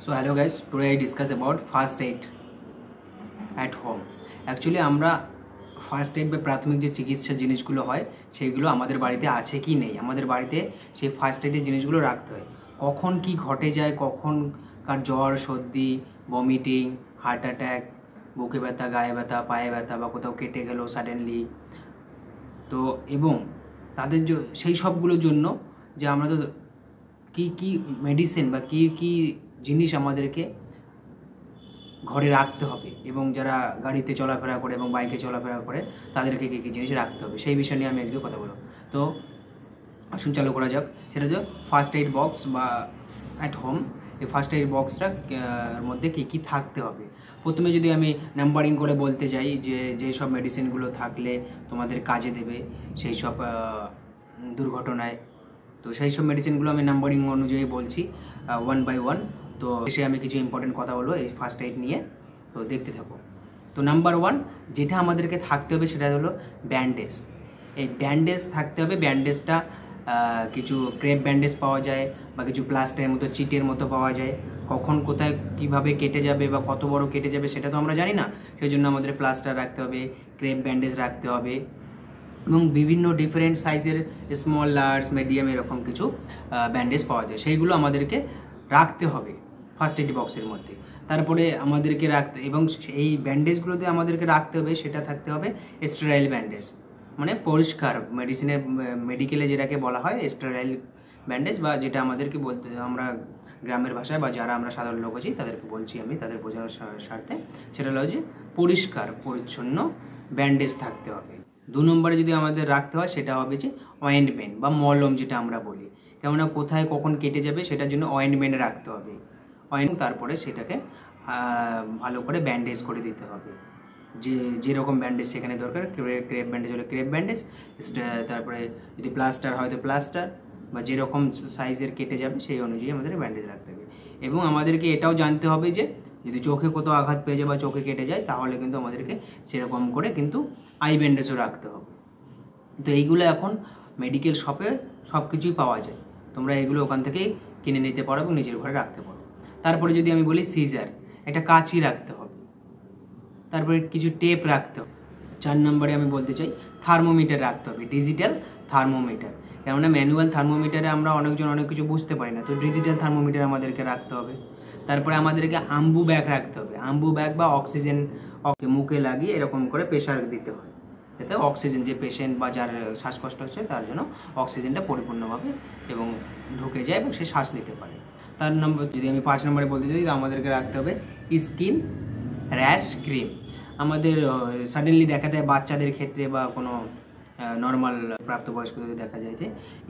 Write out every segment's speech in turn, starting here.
So hello guys, today I discuss about first aid at home. Actually আমরা first aid বা প্রাথমিক যে চিকিৎসা জিনিসগুলো হয় সেইগুলো আমাদের বাড়িতে আছে কি নেই, আমাদের বাড়িতে সেই ফার্স্ট এডের জিনিসগুলো রাখতে হয়। কখন কি ঘটে যায়, কখন কার জ্বর, সর্দি, ভমিটিং, হার্ট অ্যাটাক, বুকে ব্যথা, গায়ে ব্যথা, পায়ে ব্যথা বা কোথাও কেটে গেল সাডেনলি, তো এবং তাদের সেই সবগুলোর জন্য যে আমরা তো কি কি মেডিসিন বা কি কি জিনিস আমাদেরকে ঘরে রাখতে হবে এবং যারা গাড়িতে চলাফেরা করে এবং বাইকে চলাফেরা করে তাদেরকে কী কী জিনিস রাখতে হবে সেই বিষয় নিয়ে আমি আজকে কথা বলব। তো আসুন চালু করা যাক। সেটা হচ্ছে ফার্স্ট এইড বক্স বা অ্যাট হোম। এই ফার্স্ট এইড বক্সটার মধ্যে কী কী থাকতে হবে। প্রথমে যদি আমি নাম্বারিং করে বলতে যাই যে যেসব মেডিসিনগুলো থাকলে তোমাদের কাজে দেবে সেই সব দুর্ঘটনায়, তো সেই সব মেডিসিনগুলো আমি নাম্বারিং অনুযায়ী বলছি ওয়ান বাই ওয়ান। তো এসে আমি কিছু ইম্পর্টেন্ট কথা বলবো এই ফার্স্ট এইড নিয়ে, তো দেখতে থাকো। তো নাম্বার ওয়ান যেটা আমাদেরকে থাকতে হবে সেটা হলো ব্যান্ডেজ। এই ব্যান্ডেজ থাকতে হবে। ব্যান্ডেজটা কিছু ক্রেপ ব্যান্ডেজ পাওয়া যায় বা কিছু প্লাস্টারের মতো চিটের মতো পাওয়া যায়। কখন কোথায় কিভাবে কেটে যাবে বা কত বড় কেটে যাবে সেটা তো আমরা জানি না, সেই জন্য আমাদের প্লাস্টার রাখতে হবে, ক্রেপ ব্যান্ডেজ রাখতে হবে এবং বিভিন্ন ডিফারেন্ট সাইজের স্মল, লার্জ, মিডিয়াম এরকম কিছু ব্যান্ডেজ পাওয়া যায়, সেইগুলো আমাদেরকে রাখতে হবে ফার্স্ট এইড বক্সের মধ্যে। তারপরে আমাদেরকে রাখতে এবং এই ব্যান্ডেজগুলোতে আমাদেরকে রাখতে হবে সেটা থাকতে হবে স্টেরাইল ব্যান্ডেজ, মানে পরিষ্কার মেডিকেলে যেটাকে বলা হয় স্টেরাইল ব্যান্ডেজ, বা যেটা আমাদেরকে বলতে আমরা গ্রামের ভাষায় বা যারা আমরা সাধারণ লোক আছি তাদেরকে বলছি আমি তাদের বোঝানোর স্বার্থে, সেটা হলো যে পরিষ্কার পরিচ্ছন্ন ব্যান্ডেজ থাকতে হবে। 2 নম্বরে যদি আমাদের রাখতে হয় সেটা হবে যে অয়েন্টমেন্ট বা মলম, যেটা আমরা বলি, কেননা কোথায় কখন কেটে যাবে সেটার জন্য অয়েন্টমেন্ট রাখতে হবে। তারপরে সেটাকে ভালো করে ব্যান্ডেজ করে দিতে হবে, যেরকম ব্যান্ডেজ সেখানে দরকার। ক্রেপ ব্যান্ডেজ হলে ক্রেপ ব্যান্ডেজ, তারপরে যদি প্লাস্টার হয় তো প্লাস্টার, বা যেরকম সাইজের কেটে যাবে সেই অনুযায়ী আমাদের ব্যান্ডেজ রাখতে হবে। এবং আমাদেরকে এটাও জানতে হবে যে যদি চোখে কোথাও আঘাত পেয়ে যায় বা চোখে কেটে যায় তাহলে কিন্তু আমাদেরকে সেরকম করে কিন্তু আই ব্যান্ডেজও রাখতে হবে। তো এইগুলো এখন মেডিকেল শপে সব কিছুই পাওয়া যায়, তোমরা এগুলো ওখান থেকেই কিনে নিতে পারো এবং নিজের ঘরে রাখতে পারো। তারপরে যদি আমি বলি সিজার, একটা কাঁচি রাখতে হবে, তারপরে কিছু টেপ রাখতে হবে। 4 নম্বরে আমি বলতে চাই থার্মোমিটার রাখতে হবে, ডিজিটাল থার্মোমিটার, কেননা ম্যানুয়াল থার্মোমিটারে আমরা অনেকজন অনেক কিছু বুঝতে পারি না, তো ডিজিটাল থার্মোমিটার আমাদেরকে রাখতে হবে। তারপরে আমাদেরকে আম্বু ব্যাগ রাখতে হবে, আম্বু ব্যাগ বা অক্সিজেন মুখে লাগিয়ে এরকম করে প্রেশার দিতে হয়, যাতে অক্সিজেন যে পেশেন্ট বা যার শ্বাসকষ্ট হচ্ছে তার জন্য অক্সিজেনটা পরিপূর্ণভাবে এবং ঢুকে যায় এবং সে শ্বাস নিতে পারে। তার নম্বর যদি আমি 5 নম্বরে বলতে চাই, আমাদেরকে রাখতে হবে স্কিন র্যাশ ক্রিম। আমাদের সাডেনলি দেখা যায় বাচ্চাদের ক্ষেত্রে বা কোনো নর্মাল প্রাপ্তবয়স্কদের দেখা যায় যে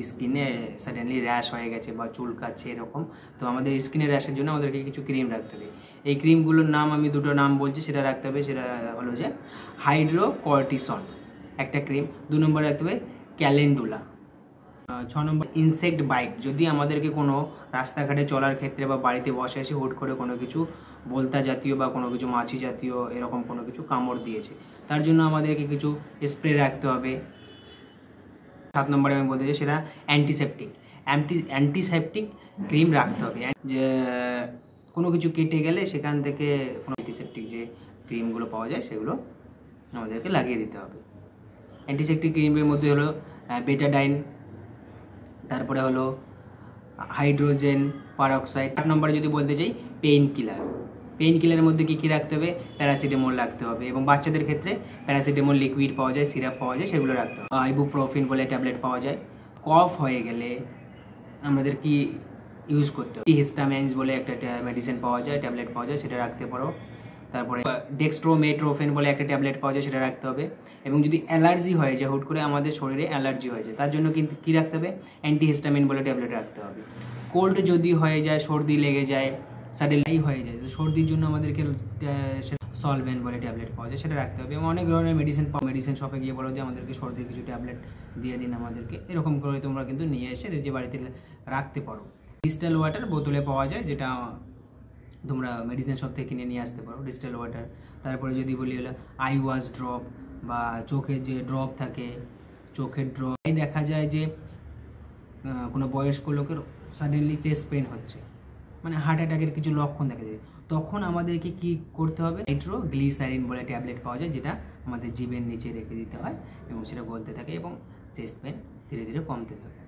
স্কিনে সাডেনলি র্যাশ হয়ে গেছে বা চুলকাচ্ছে এরকম, তো আমাদের স্কিনের র্যাশের জন্য আমাদেরকে কিছু ক্রিম রাখতে হবে। এই ক্রিমগুলোর নাম আমি 2টো নাম বলছি, সেটা রাখতে হবে। সেটা হলো যে হাইড্রোকর্টিসন একটা ক্রিম, 2 নম্বরে রাখতে হবে ক্যালেন্ডুলা, 6 নম্বর ইনসেক্ট বাইট। যদি আমাদেরকে কোনো রাস্তাঘাটে চলার ক্ষেত্রে বা বাড়িতে বসে এসে হুট করে কোনো কিছু বলতা জাতীয় বা কোনো কিছু মাছি জাতীয় এরকম কোনো কিছু কামড় দিয়েছে, তার জন্য আমাদেরকে কিছু স্প্রে রাখতে হবে। 7 নম্বরে আমি বলতে চাই সেটা অ্যান্টিসেপটিক ক্রিম রাখতে হবে, যে কোনো কিছু কেটে গেলে সেখান থেকে কোনো অ্যান্টিসেপটিক যে ক্রিমগুলো পাওয়া যায় সেগুলো আমাদেরকে লাগিয়ে দিতে হবে। অ্যান্টিসেপটিক ক্রিমের মধ্যে হলো বেটাডাইন, তারপরে হলো হাইড্রোজেন পারঅক্সাইড। 8 নম্বরে যদি বলতে চাই পেইন কিলার। পেইন কিলারের মধ্যে কী কী রাখতে হবে, প্যারাসিটামল রাখতে হবে, এবং বাচ্চাদের ক্ষেত্রে প্যারাসিটামল লিকুইড পাওয়া যায়, সিরাপ পাওয়া যায়, সেগুলো রাখতে হবে। আইবুপ্রোফেন বলে ট্যাবলেট পাওয়া যায়। কফ হয়ে গেলে আমাদের কি ইউজ করতে হবে, হিস্টামিনস বলে একটা মেডিসিন পাওয়া যায়, ট্যাবলেট পাওয়া যায়, সেটা রাখতে পারো। তারপরে ডেক্সট্রোমেট্রোফেন বলে একটা ট্যাবলেট পাওয়া যায়, সেটা রাখতে হবে। এবং যদি অ্যালার্জি হয়ে যায়, হুট করে আমাদের শরীরে অ্যালার্জি হয়ে যায়, তার জন্য কিন্তু কী রাখতে হবে, অ্যান্টিহিস্টামিন বলে ট্যাবলেট রাখতে হবে। কোল্ড যদি হয়ে যায়, সর্দি লেগে যায়, সাডেনলি হয়ে যায়, তো সর্দির জন্য আমাদেরকে সলভেন্ট বলে ট্যাবলেট পাওয়া যায়, সেটা রাখতে হবে। এবং অনেক ধরনের মেডিসিন শপে গিয়ে বলো যে আমাদেরকে সর্দির কিছু ট্যাবলেট দিয়ে দিন আমাদেরকে, এরকম করে তোমরা কিন্তু নিয়ে এসে যে বাড়িতে রাখতে পারো। ডিস্টিল ওয়াটার বোতলে পাওয়া যায়, যেটা তোমরা মেডিসিন শপ থেকে কিনে নিয়ে আসতে পারো, ডিস্টিল ওয়াটার। তারপরে যদি বলি হলো আই ওয়াশ ড্রপ, বা চোখের যে ড্রপ থাকে, চোখের ড্রপ। দেখা যায় যে কোনো বয়স্ক লোকের সাডেনলি চেস্ট পেন হচ্ছে, মানে হার্ট অ্যাটাকের কিছু লক্ষণ দেখা যায়, তখন আমাদেরকে কি করতে হবে, নাইট্রোগ্লিসারিন বলে ট্যাবলেট পাওয়া যায়, যেটা আমাদের জিভের নিচে রেখে দিতে হয় এবং সেটা গলতে থাকে এবং চেস্ট পেন ধীরে ধীরে কমতে থাকে।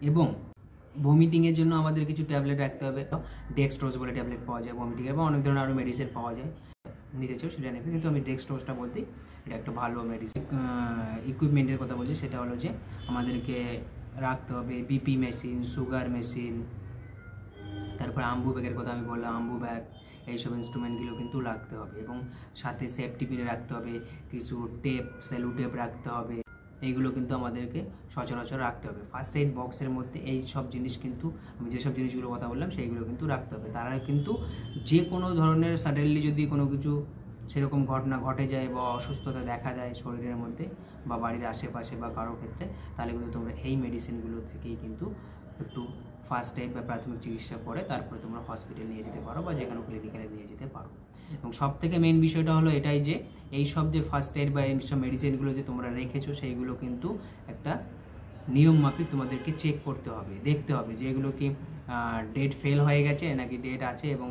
এবং ভমিটিংয়ের জন্য আমাদের কিছু ট্যাবলেট রাখতে হবে, ডেক্সট্রোজ বলে ট্যাবলেট পাওয়া যায় ভমিটিংয়ের, বা অনেক ধরনের আরও মেডিসিন পাওয়া যায়, নিতে চাও সেটা নেবে, কিন্তু আমি ডেক্সট্রোজটা বলতেই এটা একটা ভালো মেডিসিন। ইকুইপমেন্টের কথা বলছি, সেটা হলো যে আমাদেরকে রাখতে হবে বিপি মেশিন, সুগার মেশিন, তারপর আম্বু ব্যাগের কথা আমি বললাম, আম্বু ব্যাগ, এইসব ইনস্ট্রুমেন্টগুলো কিন্তু রাখতে হবে। এবং সাথে সেফটি পিন রাখতে হবে, কিছু টেপ, সেলু টেপ রাখতে হবে, এইগুলো কিন্তু আমাদেরকে সচরাচর রাখতে হবে। ফার্স্ট এইড বক্সের মধ্যে এই সব জিনিস কিন্তু, আমি যেসব জিনিসগুলো কথা বললাম সেইগুলো কিন্তু রাখতে হবে। তারা কিন্তু যে কোনো ধরনের সাডেনলি যদি কোনো কিছু সেরকম ঘটনা ঘটে যায় বা অসুস্থতা দেখা দেয় শরীরের মধ্যে বা বাড়ির আশেপাশে বা কারো ক্ষেত্রে, তাহলে কিন্তু তোমরা এই মেডিসিনগুলো থেকেই কিন্তু একটু ফার্স্ট এইড বা প্রাথমিক চিকিৎসা করে তারপরে তোমরা হসপিটাল নিয়ে যেতে পারো বা যে কোনো ক্লিনিক্যালে নিয়ে যেতে পারো। এবং সব থেকে মেন বিষয়টা হলো এটাই যে এই সব যে ফার্স্ট এইড বা এইসব মেডিসিনগুলো যে তোমরা রেখেছো সেইগুলো কিন্তু একটা নিয়ম মাফিক তোমাদেরকে চেক করতে হবে, দেখতে হবে যে এগুলো কি ডেট ফেল হয়ে গেছে নাকি ডেট আছে, এবং